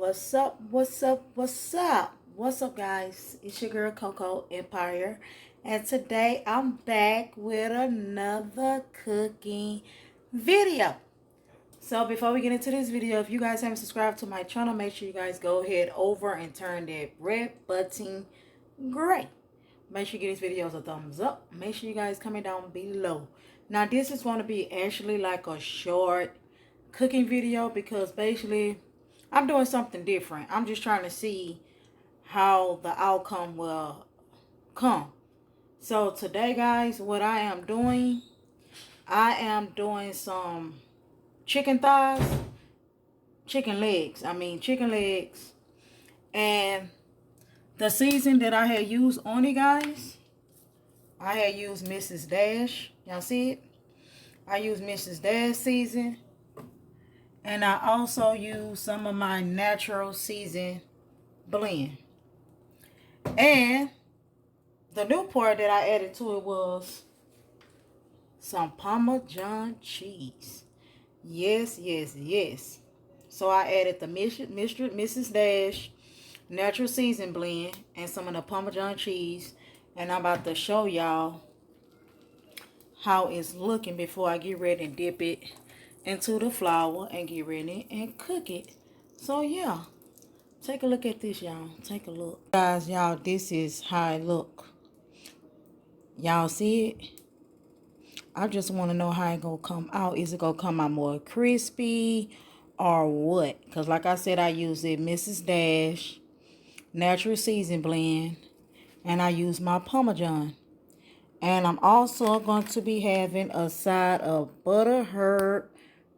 What's up? What's up? What's up? What's up, guys? It's your girl Coco Empire, and today I'm back with another cooking video. So before we get into this video, if you guys haven't subscribed to my channel, make sure you guys go ahead over and turn that red button gray. Make sure you give these videos a thumbs up. Make sure you guys comment down below. Now this is going to be actually like a short cooking video because basically I'm doing something different. I'm just trying to see how the outcome will come. So today, guys, what I am doing some chicken thighs, chicken legs. And the season that I had used on it, guys, I had used Mrs. Dash. Y'all see it? I used Mrs. Dash season. And I also used some of my natural season blend. And the new part that I added to it was some Parmesan cheese. Yes, yes, yes. So I added the Mrs. Dash natural season blend and some of the Parmesan cheese. And I'm about to show y'all how it's looking before I get ready and dip it into the flour and get ready and cook it. So yeah, take a look at this, y'all. Take a look, guys. Y'all, this is how it look. Y'all see it? I just want to know how it gonna come out. Is it gonna come out more crispy or what? Because like I said, I use it Mrs. Dash natural season blend, and I use my Parmesan. And I'm also going to be having a side of butter herb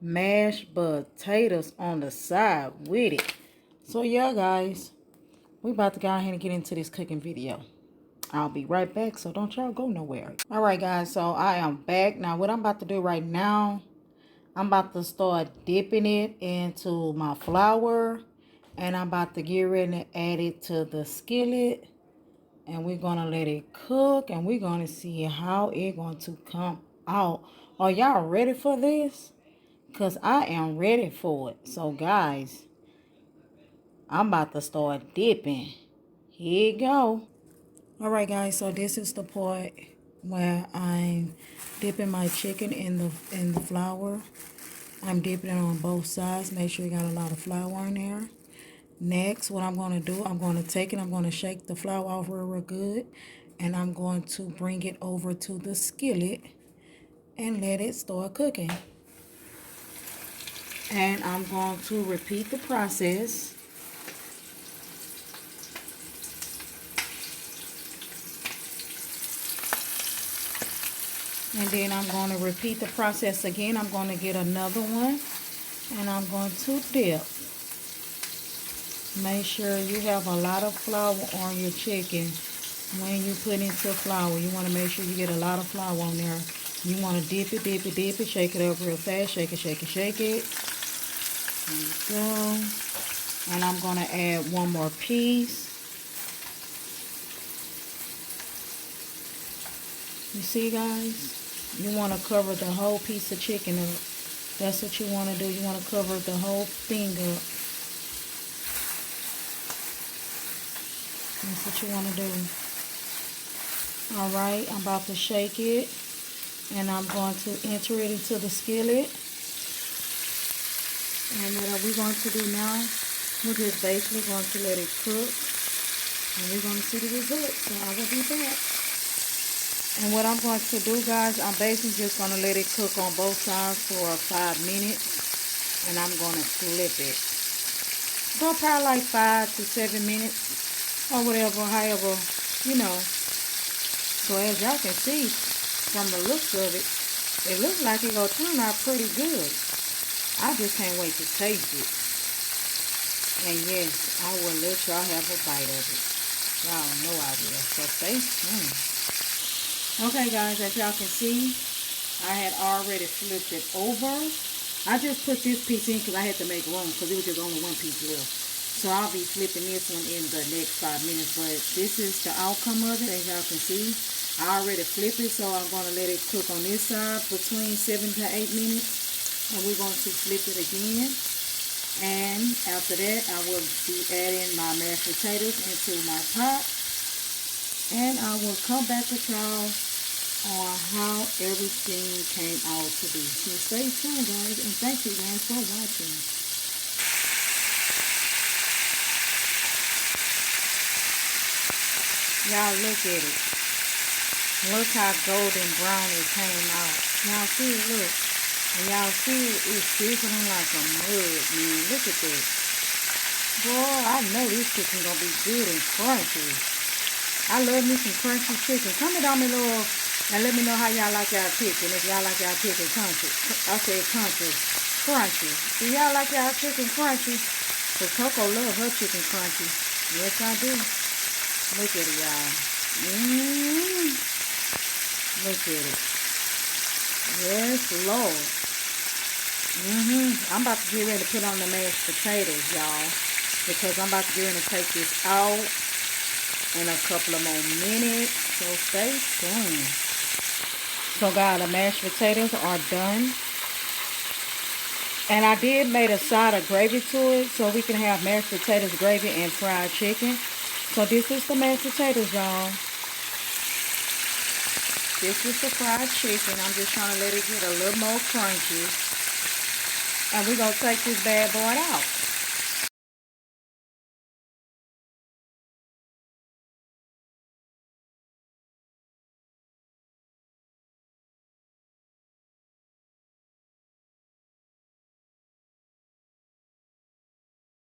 mashed potatoes on the side with it. So yeah, guys, we about to go ahead and get into this cooking video. I'll be right back, so don't y'all go nowhere. All right, guys, so I am back. Now, what I'm about to do right now, I'm about to start dipping it into my flour, and I'm about to get ready to add it to the skillet. And we're going to let it cook. And we're going to see how it's going to come out. Are y'all ready for this? Because I am ready for it. So, guys, I'm about to start dipping. Here you go. Alright, guys. So, this is the part where I'm dipping my chicken in the flour. I'm dipping it on both sides. Make sure you got a lot of flour in there. Next, what I'm going to do, I'm going to take it, I'm going to shake the flour off real good, and I'm going to bring it over to the skillet and let it start cooking. And I'm going to repeat the process. And then I'm going to repeat the process again. I'm going to get another one, and I'm going to dip. Make sure you have a lot of flour on your chicken when you put into flour. You want to make sure you get a lot of flour on there. You want to dip it, shake it up real fast, shake it. There you go. And I'm going to add one more piece. You see, guys? You want to cover the whole piece of chicken up. That's what you want to do. You want to cover the whole thing up. That's what you want to do. Alright, I'm about to shake it. And I'm going to enter it into the skillet. And what we're going to do now, we're just basically going to let it cook. And we're going to see the results. So I will be back. And what I'm going to do, guys, I'm basically just going to let it cook on both sides for 5 minutes. And I'm going to flip it. So probably like 5 to 7 minutes. Or whatever, however, you know. So as y'all can see from the looks of it, it looks like it's going to turn out pretty good. I just can't wait to taste it. And yes, I will let y'all have a bite of it. Y'all know I will. So stay tuned. Okay, guys, as y'all can see, I had already flipped it over. I just put this piece in because I had to make room because it was just only one piece left. So I'll be flipping this one in the next 5 minutes. But this is the outcome of it, as y'all can see. I already flipped it, so I'm going to let it cook on this side between 7 to 8 minutes. And we're going to flip it again. And after that, I will be adding my mashed potatoes into my pot. And I will come back with y'all on how everything came out to be. So stay tuned, guys, and thank you guys for watching. Y'all look at it. Look how golden brown it came out. Y'all see it, look. And y'all see it, it's sizzling like a mud, man. Look at that. Boy, I know this chicken gonna be good and crunchy. I love me some crunchy chicken. Comment down below and let me know how y'all like y'all chicken. If y'all like y'all chicken crunchy. I said crunchy. Crunchy. Do y'all like y'all chicken crunchy? Because Coco loves her chicken crunchy. Yes, I do. Look at it, y'all. Look at it. Yes, Lord. I'm about to get ready to put on the mashed potatoes, y'all. Because I'm about to get ready to take this out in a couple of more minutes. So stay tuned. So, guys, the mashed potatoes are done. And I did make a side of gravy to it so we can have mashed potatoes, gravy, and fried chicken. So this is the mashed potatoes, y'all. This is the fried chicken. I'm just trying to let it get a little more crunchy. And we're going to take this bad boy out.